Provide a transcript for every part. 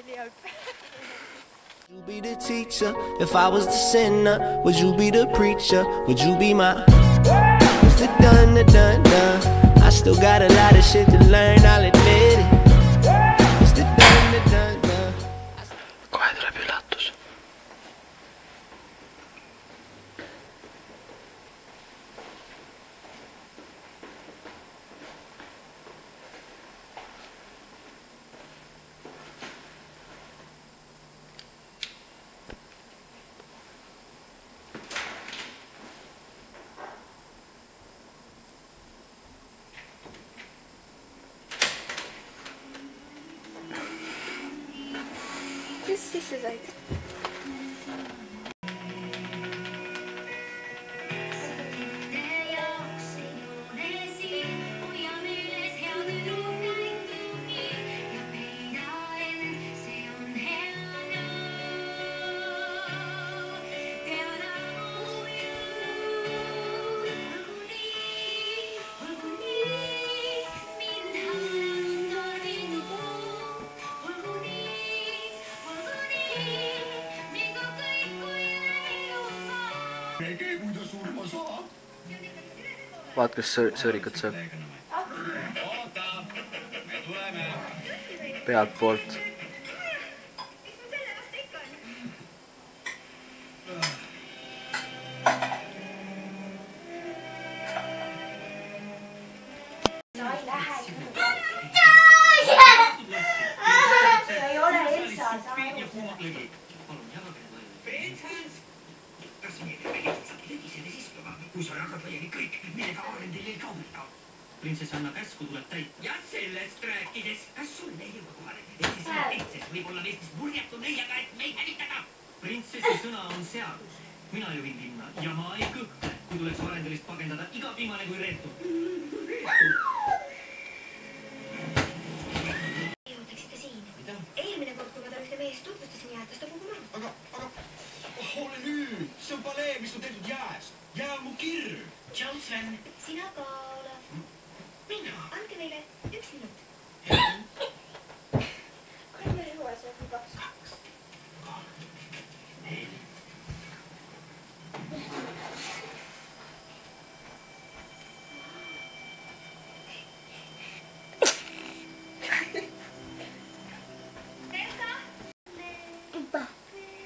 Would you be the teacher if I was the sinner? Would you be the preacher? Would you be my? It's the done. I still got a lot of shit to learn, I'll admit it. It's the done. Kohe tuleb üllatus. Kes sisse said? Vaat, kas sõõrikut saab pealt poolt. Kui sa jagad laiali kõik, millega Aarendil ei kaubelda. Prinsessanna käsku tuleb täit. Ja sellest rääkides, kas sul ei jõua kohale, et siis printsess võib olla meestest murjetu nõiaga, et meid hävitada? Printsessi sõna on seadus. Mina juhin linna ja ma ei kõhkle, kui tuleks Aarendilist pagendada iga viimane kui reetu. Jõutaksite siin. Eelmine kord, kui ma talle ühte meest tutvustasin, jäätas ta kogu maru. Aga, ole nüüd, see on palee, mis on tehtud jääs. Jää on mu kirr. Tšau, Sven. Sina ka ole. Mina? Andke meile 1 minut. Kui me juua see on 2?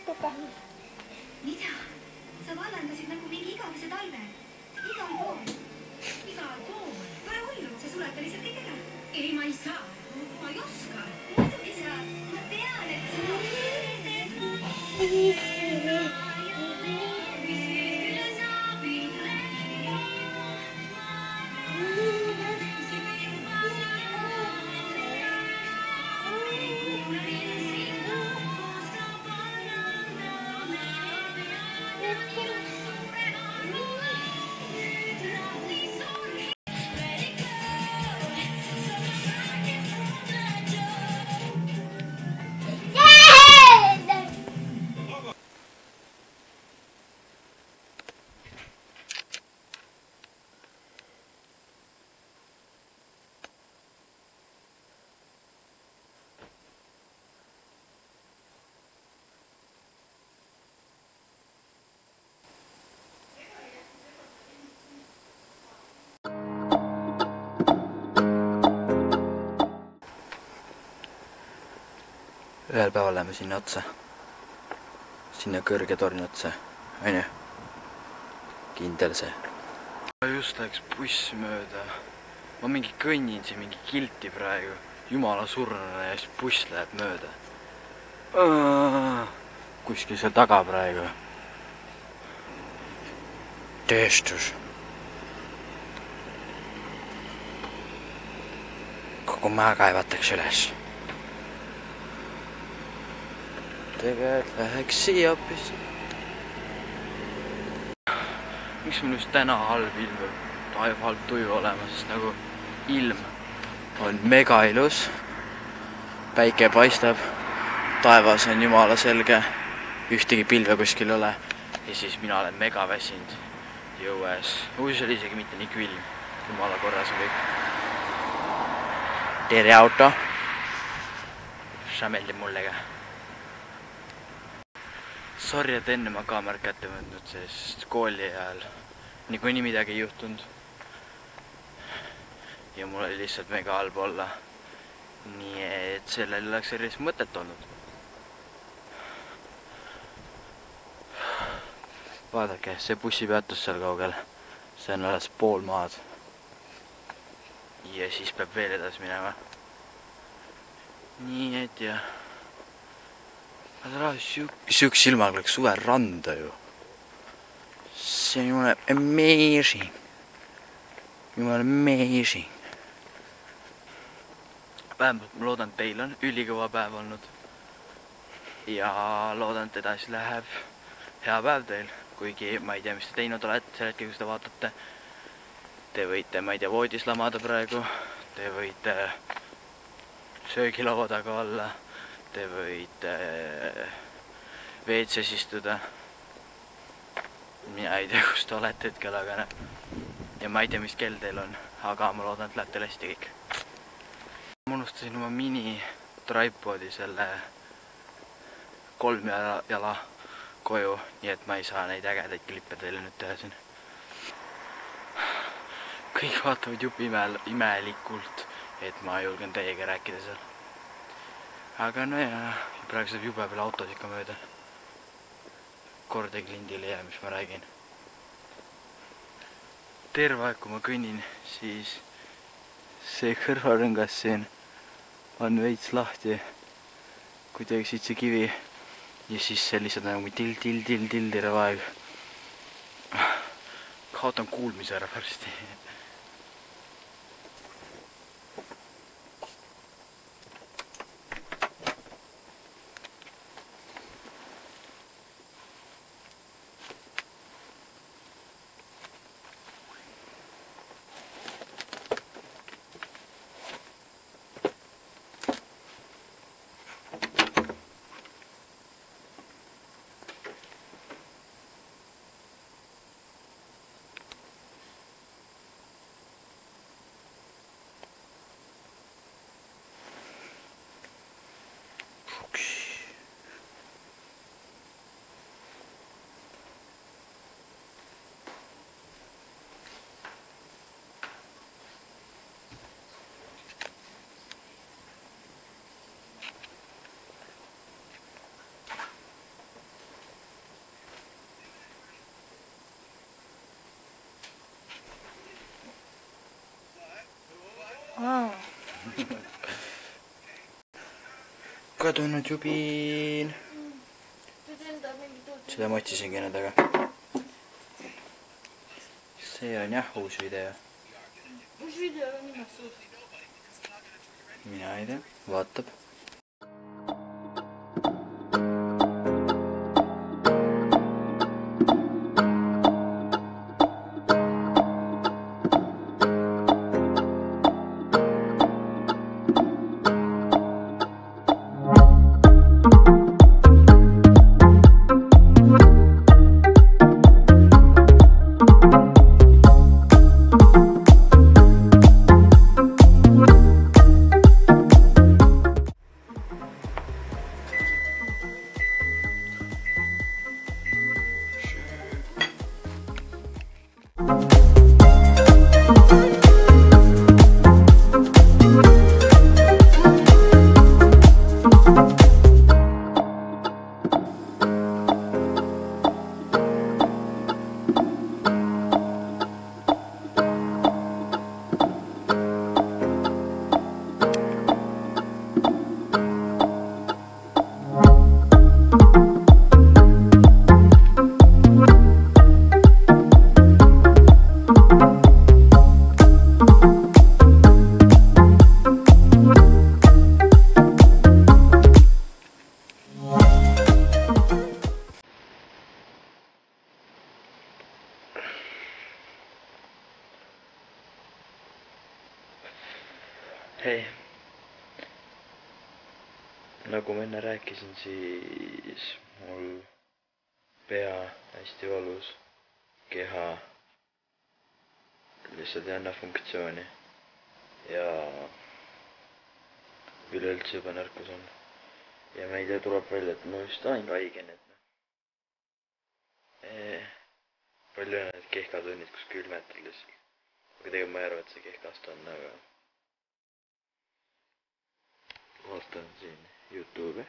3, 4. Mida? Sa vallandasid nagu mingi igavese talve. Igal pool. Pole hullu, sa suleta lihtsalt kõik ära. Ei, ma ei saa. Ma ei oska. Muidugi saa. Ma tean, et sa... Ühel päeval läheme sinna otsa. Sinna kõrge torni otsa. Aine? Kindel see. Just läks buss mööda. Ma mingi kõnnin siin mingi kilti praegu. Jumala surnane ja siis buss läheb mööda. Kuskil seal taga praegu. Tööstus. Kogu maja kaevatakse üles. Tegelikult läheks siia hoopis. Miks mul just täna halb ilm või halb tuju olema, sest nagu ilm on mega ilus. Päike paistab, taevas on jumala selge, ühtegi pilve kuskil ole. Ja siis mina olen mega väsinud jõues. See oli isegi mitte nii külm, jumala korras on kõik. Tere auto. Saša meeldib mulle ka. Sorry, et enne ma kaamerat kätte võtnud, sest kooli ajal niikuinii midagi ei juhtunud. Ja mul oli lihtsalt mega halb olla. Nii et sellel oleks erilist mõtet olnud. Vaadake, see bussipeatus seal kaugel. See on alles pool maad. Ja siis peab veel edasi minema. Nii et ja... Siuks ilmaga läks suve randa ju. See on jumala amazing. Jumala amazing. Vähemalt ma loodan, et teil on ülikõva päev olnud. Ja loodan, et edasi läheb hea päev teil. Kuigi ma ei tea, mis te teinud olete sel hetkel, kui seda vaatate. Te võite, ma ei tea, voodis lamada praegu. Te võite söögilaua taga olla. Te võite WC-s istuda. Mina ei tea, kus te olete hetkel, aga ja ma ei tea, mis kell teil on. Aga ma loodan, et läheb teil hästi kõik. Ma unustasin oma mini tripodi selle 3 jala koju, nii et ma ei saa neid ägedaid klippe teile nüüd teha siin. Kõik vaatavad jupi imelikult, et ma julgen teiega rääkida seal. Aga no ja, praegu saab jube peale autos ikka mööda. Kordagi lindile jää, mis ma räägin. Terve aeg, kui ma kõnnin, siis see kõrvarõngas siin on veits lahti. Kuidagi siit see kivi. Ja siis see lihtsalt nagu till terve aeg. Kaotan kuulmise ära varsti. Kadunud jubin. Seda ma otsisingi enne taga. See on jah uus video. Uus video on nimas suur. Mina ei tea, vaatab. Hei, nagu ma enne rääkisin, siis mul pea hästi valus, keha lihtsalt ei anna funktsiooni ja üleüldse juba nõrkus on. ja ma ei tea, tuleb välja, et ma vist olengi haige, nii et palju on need kehkatunnid, kus külmetad lihtsalt. Aga tegelikult ma ei arva, et see kehkast on, aga vaatan siin YouTube'i.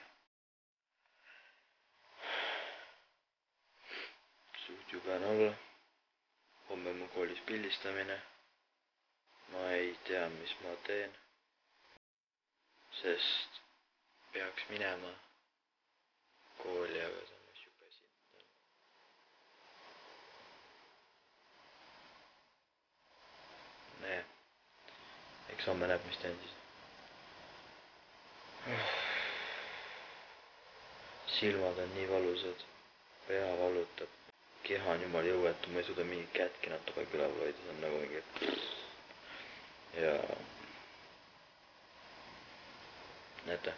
Suht jube on olla. Homme mu koolis pildistamine. Ma ei tea, mis ma teen. Sest peaks minema kooli, aga see on jube siit. Nee. Eks homme näeb, mis teen siis. Silmad on nii valusad, pea valutab, keha on jumal jõuetu, ma ei suuda mingi kätki natuke üleval hoida, see on nagu mingi ja näete,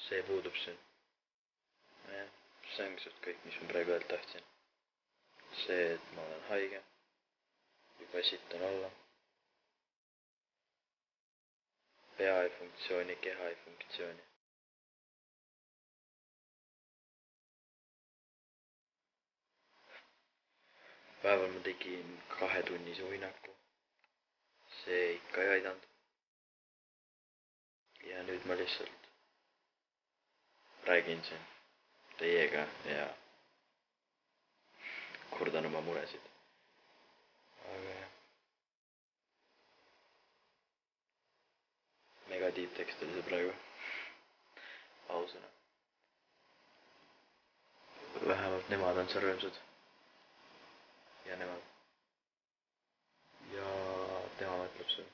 see puudub siin. See on lihtsalt kõik, mis ma praegu öelda tahtsin. See, et ma olen haige, juba esitan olla. Pea ei funktsiooni, keha ei funktsiooni. Päeval ma tegin 2-tunnise uinaku. See ikka ei aidanud. Ja nüüd ma lihtsalt räägin siin teiega ja kurdan oma muresid. Aga mega tiiptekst oli see praegu. Ausõna. Vähemalt nemad on seal rõõmsad. Ja nemad. Ja tema mõtleb sul.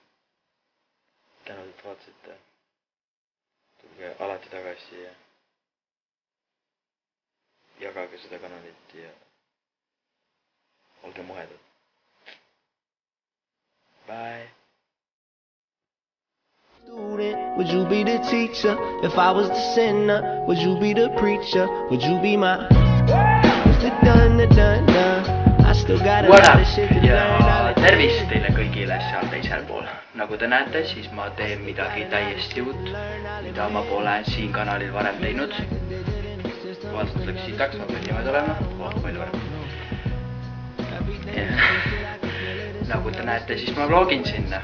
Tänud, et vaatasite. Tulge alati tagasi ja jagage seda kanalit ja olge muhedad. Bye. Would you be the teacher? If I was the sinner, would you be the preacher? Would you be my the done? I still got a lot of shit to learn. Tervist teile kõigile seal teisel pool. Nagu te näete, siis ma teen midagi täiesti uut, mida ma pole siin kanalil varem teinud. Vaatad läks sitaks, ma pean niimoodi olema. Palju varem. Nagu te näete, siis ma vlogin sinna.